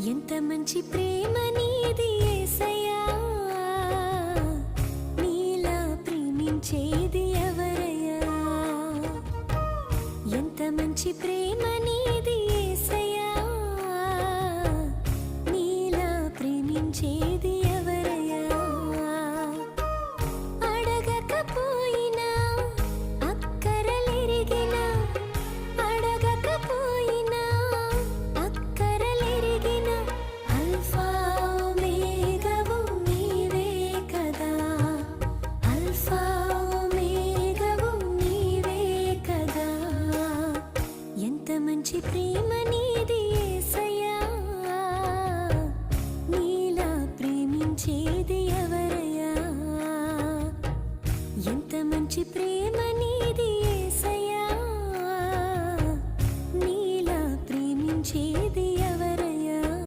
ఎంత మంచి ప్రేమ నీది యేసయ్యా, నీలా ప్రేమించేది ఎవరయ్యా. ఎంత మంచి ప్రేమ నీది యేసయ్యా, నీలా ప్రేమించే